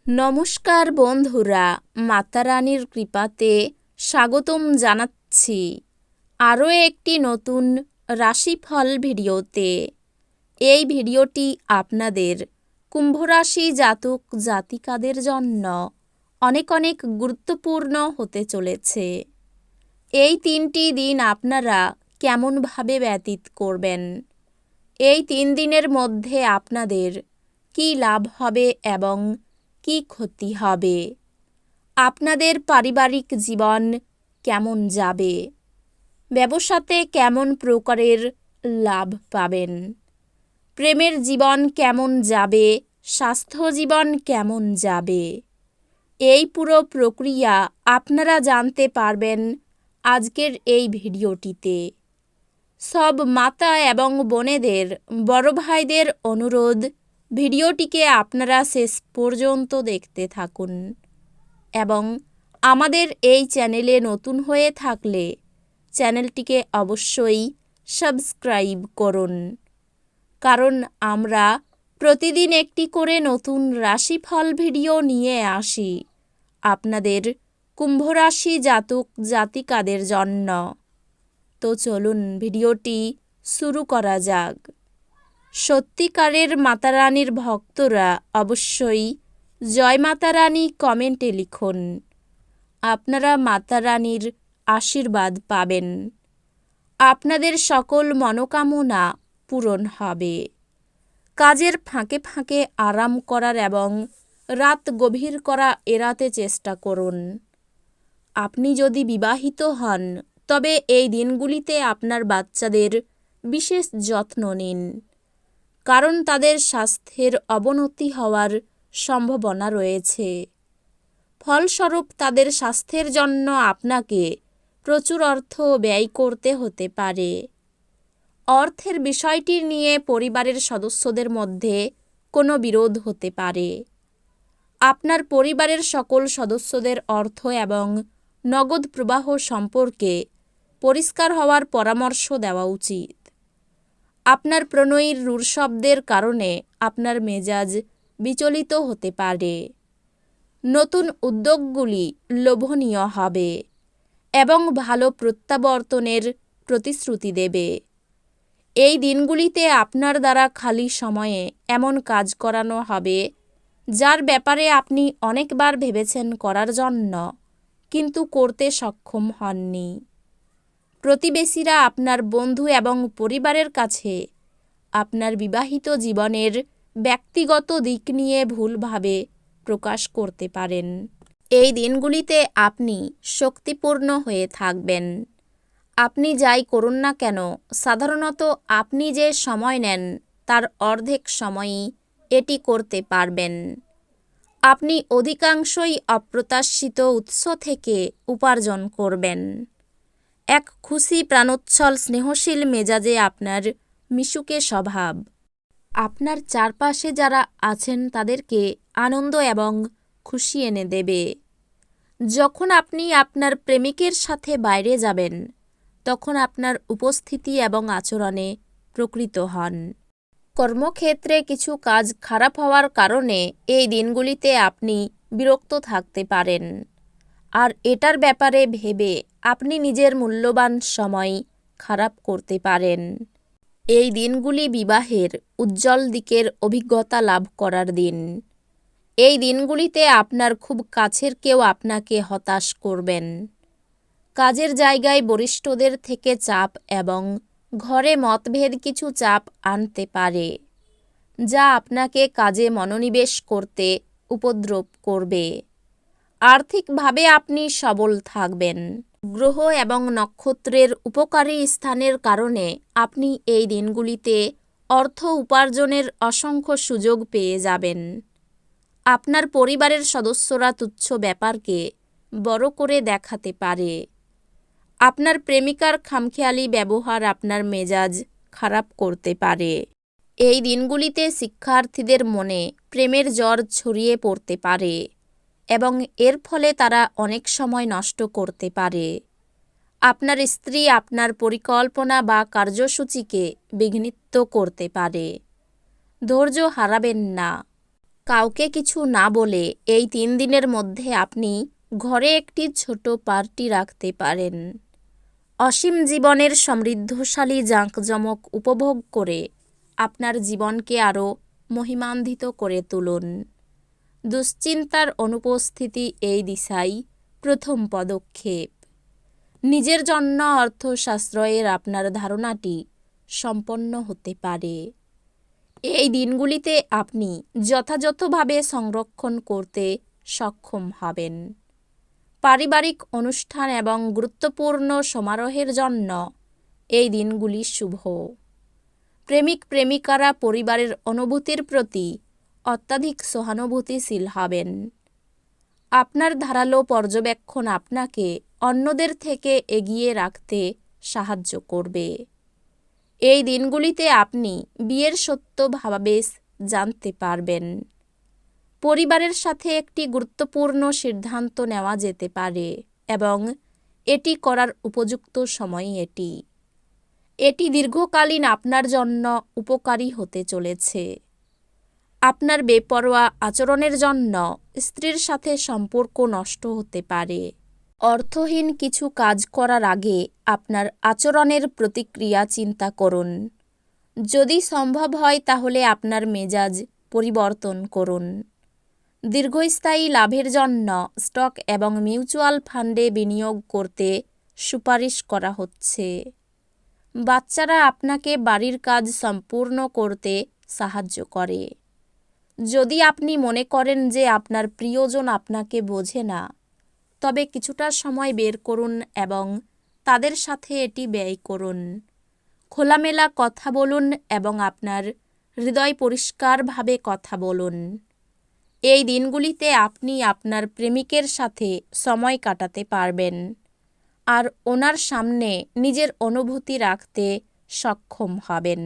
নমস্কার বন্ধুরা, মাতারানীর কৃপাতে স্বাগতম জানাচ্ছি আরও একটি নতুন রাশিফল ভিডিওতে। এই ভিডিওটি আপনাদের কুম্ভ রাশি জাতক জাতিকাদের জন্য অনেক অনেক গুরুত্বপূর্ণ হতে চলেছে। এই 3টি দিন আপনারা কেমনভাবে ব্যতীত করবেন, এই 3 দিনের মধ্যে আপনাদের কী লাভ হবে এবং কি ক্ষতি হবে, আপনাদের পারিবারিক জীবন কেমন যাবে, ব্যবসাতে কেমন প্রকারের লাভ পাবেন, প্রেমের জীবন কেমন যাবে, স্বাস্থ্য জীবন কেমন যাবে, এই পুরো প্রক্রিয়া আপনারা জানতে পারবেন আজকের এই ভিডিওটিতে। সব মাতা এবং বোনেদের, বড় ভাইদের অনুরোধ, ভিডিওটিকে আপনারা শেষ পর্যন্ত দেখতে থাকুন এবং আমাদের এই চ্যানেলে নতুন হয়ে থাকলে চ্যানেলটিকে অবশ্যই সাবস্ক্রাইব করুন, কারণ আমরা প্রতিদিন একটি করে নতুন রাশিফল ভিডিও নিয়ে আসি আপনাদের কুম্ভ রাশি জাতক জাতিকাদের জন্য। তো চলুন ভিডিওটি শুরু করা যাক। সত্যিকারের মাতারানীর ভক্তরা অবশ্যই জয় মাতারানী কমেন্টে লিখুন। আপনারা মাতারানীর আশীর্বাদ পাবেন, আপনাদের সকল মনোকামনা পূরণ হবে। কাজের ফাঁকে ফাঁকে আরাম করার এবং রাত গভীর করা এড়াতে চেষ্টা করুন। আপনি যদি বিবাহিত হন তবে এই দিনগুলিতে আপনার বাচ্চাদের বিশেষ যত্ন নিন, কারণ তাদের স্বাস্থ্যের অবনতি হওয়ার সম্ভাবনা রয়েছে। ফলস্বরূপ তাদের স্বাস্থ্যের জন্য আপনাকে প্রচুর অর্থ ব্যয় করতে হতে পারে। অর্থের বিষয়টি নিয়ে পরিবারের সদস্যদের মধ্যে কোনো বিরোধ হতে পারে। আপনার পরিবারের সকল সদস্যদের অর্থ এবং নগদ প্রবাহ সম্পর্কে পরিষ্কার হওয়ার পরামর্শ দেওয়া উচিত। আপনার প্রণয়ীর রূঢ় শব্দের কারণে আপনার মেজাজ বিচলিত হতে পারে। নতুন উদ্যোগগুলি লোভনীয় হবে এবং ভালো প্রত্যাবর্তনের প্রতিশ্রুতি দেবে। এই দিনগুলিতে আপনার দ্বারা খালি সময়ে এমন কাজ করানো হবে যার ব্যাপারে আপনি অনেকবার ভেবেছেন করার জন্য, কিন্তু করতে সক্ষম হননি। প্রতিবেশীরা, আপনার বন্ধু এবং পরিবারের কাছে আপনার বিবাহিত জীবনের ব্যক্তিগত দিক নিয়ে ভুলভাবে প্রকাশ করতে পারেন। এই দিনগুলিতে আপনি শক্তিপূর্ণ হয়ে থাকবেন। আপনি যাই করুন না কেন, সাধারণত আপনি যে সময় নেন তার অর্ধেক সময়ই এটি করতে পারবেন। আপনি অধিকাংশই অপ্রত্যাশিত উৎস থেকে উপার্জন করবেন। এক খুশি, প্রাণোচ্ছল, স্নেহশীল মেজাজে আপনার মিশুকে স্বভাব আপনার চারপাশে যারা আছেন তাদেরকে আনন্দ এবং খুশি এনে দেবে। যখন আপনি আপনার প্রেমিকের সাথে বাইরে যাবেন তখন আপনার উপস্থিতি এবং আচরণে প্রকৃত হন। কর্মক্ষেত্রে কিছু কাজ খারাপ হওয়ার কারণে এই দিনগুলিতে আপনি বিরক্ত থাকতে পারেন, আর এটার ব্যাপারে ভেবে আপনি নিজের মূল্যবান সময় খারাপ করতে পারেন। এই দিনগুলি বিবাহের উজ্জ্বল দিকের অভিজ্ঞতা লাভ করার দিন। এই দিনগুলিতে আপনার খুব কাছের কেউ আপনাকে হতাশ করবেন। কাজের জায়গায় বরিষ্ঠদের থেকে চাপ এবং ঘরে মতভেদ কিছু চাপ আনতে পারে, যা আপনাকে কাজে মনোনিবেশ করতে উপদ্রব করবে। আর্থিকভাবে আপনি সবল থাকবেন। গ্রহ এবং নক্ষত্রের উপকারী স্থানের কারণে আপনি এই দিনগুলিতে অর্থ উপার্জনের অসংখ্য সুযোগ পেয়ে যাবেন। আপনার পরিবারের সদস্যরা তুচ্ছ ব্যাপারকে বড় করে দেখাতে পারে। আপনার প্রেমিকার খামখেয়ালি ব্যবহার আপনার মেজাজ খারাপ করতে পারে। এই দিনগুলিতে শিক্ষার্থীদের মনে প্রেমের জ্বর ছড়িয়ে পড়তে পারে এবং এর ফলে তারা অনেক সময় নষ্ট করতে পারে। আপনার স্ত্রী আপনার পরিকল্পনা বা কার্যসূচিকে বিঘ্নিত করতে পারে। ধৈর্য হারাবেন না। কাউকে কিছু না বলে এই 3 দিনের মধ্যে আপনি ঘরে একটি ছোট পার্টি রাখতে পারেন। অসীম জীবনের সমৃদ্ধশালী জাঁকজমক উপভোগ করে আপনার জীবনকে আরও মহিমান্বিত করে তুলুন। দুশ্চিন্তার অনুপস্থিতি এই দিশায় প্রথম পদক্ষেপ। নিজের জন্য অর্থ সাশ্রয়ের আপনার ধারণাটি সম্পন্ন হতে পারে। এই দিনগুলিতে আপনি যথাযথভাবে সংরক্ষণ করতে সক্ষম হবেন। পারিবারিক অনুষ্ঠান এবং গুরুত্বপূর্ণ সমারোহের জন্য এই দিনগুলি শুভ। প্রেমিক প্রেমিকারা পরিবারের অনুভূতির প্রতি অত্যাধিক সহানুভূতিশীল হবেন। আপনার ধারালো পর্যবেক্ষণ আপনাকে অন্যদের থেকে এগিয়ে রাখতে সাহায্য করবে। এই দিনগুলিতে আপনি বিয়ের সত্য ভাবাবেশ জানতে পারবেন। পরিবারের সাথে একটি গুরুত্বপূর্ণ সিদ্ধান্ত নেওয়া যেতে পারে এবং এটি করার উপযুক্ত সময় এটি। এটি দীর্ঘকালীন আপনার জন্য উপকারী হতে চলেছে। আপনার বেপরোয়া আচরণের জন্য স্ত্রীর সাথে সম্পর্ক নষ্ট হতে পারে। অর্থহীন কিছু কাজ করার আগে আপনার আচরণের প্রতিক্রিয়া চিন্তা করুন। যদি সম্ভব হয় তাহলে আপনার মেজাজ পরিবর্তন করুন। দীর্ঘস্থায়ী লাভের জন্য স্টক এবং মিউচুয়াল ফান্ডে বিনিয়োগ করতে সুপারিশ করা হচ্ছে। বাচ্চারা আপনাকে বাড়ির কাজ সম্পূর্ণ করতে সাহায্য করে। যদি আপনি মনে করেন যে আপনার প্রিয়জন আপনাকে বোঝে না, তবে কিছুটা সময় বের করুন এবং তাদের সাথে এটি ব্যয় করুন। খোলামেলা কথা বলুন এবং আপনার হৃদয় পরিষ্কারভাবে কথা বলুন। এই দিনগুলিতে আপনি আপনার প্রেমিকের সাথে সময় কাটাতে পারবেন আর ওনার সামনে নিজের অনুভূতি রাখতে সক্ষম হবেন।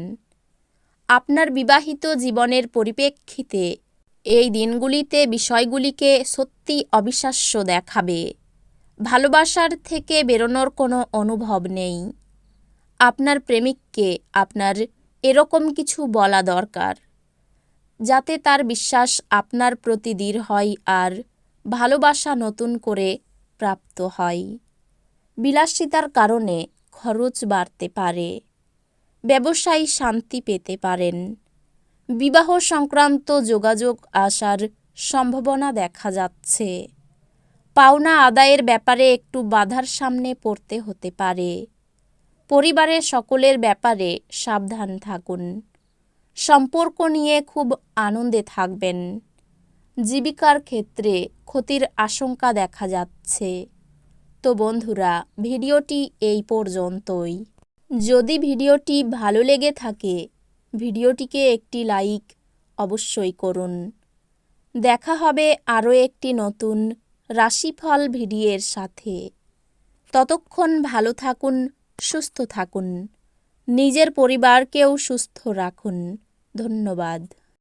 আপনার বিবাহিত জীবনের পরিপ্রেক্ষিতে এই দিনগুলিতে বিষয়গুলিকে সত্যি অবিশ্বাস্য দেখাবে। ভালোবাসার থেকে বেরোনোর কোনো অনুভব নেই। আপনার প্রেমিককে আপনার এরকম কিছু বলা দরকার, যাতে তার বিশ্বাস আপনার প্রতি দৃঢ় হয় আর ভালোবাসা নতুন করে প্রাপ্ত হয়। বিলাসিতার কারণে খরচ বাড়তে পারে। ব্যবসায়ী শান্তি পেতে পারেন। বিবাহ সংক্রান্ত যোগাযোগ আসার সম্ভাবনা দেখা যাচ্ছে। পাওনা আদায়ের ব্যাপারে একটু বাধার সামনে পড়তে হতে পারে। পরিবারের সকলের ব্যাপারে সাবধান থাকুন। সম্পর্ক নিয়ে খুব আনন্দে থাকবেন। জীবিকার ক্ষেত্রে ক্ষতির আশঙ্কা দেখা যাচ্ছে। তো বন্ধুরা, ভিডিওটি এই পর্যন্তই। যদি ভিডিওটি ভালো লেগে থাকে, ভিডিওটিকে একটি লাইক অবশ্যই করুন। দেখা হবে আরও একটি নতুন রাশিফল ভিডিওর সাথে। ততক্ষণ ভালো থাকুন, সুস্থ থাকুন। নিজের পরিবারকেও সুস্থ রাখুন। ধন্যবাদ।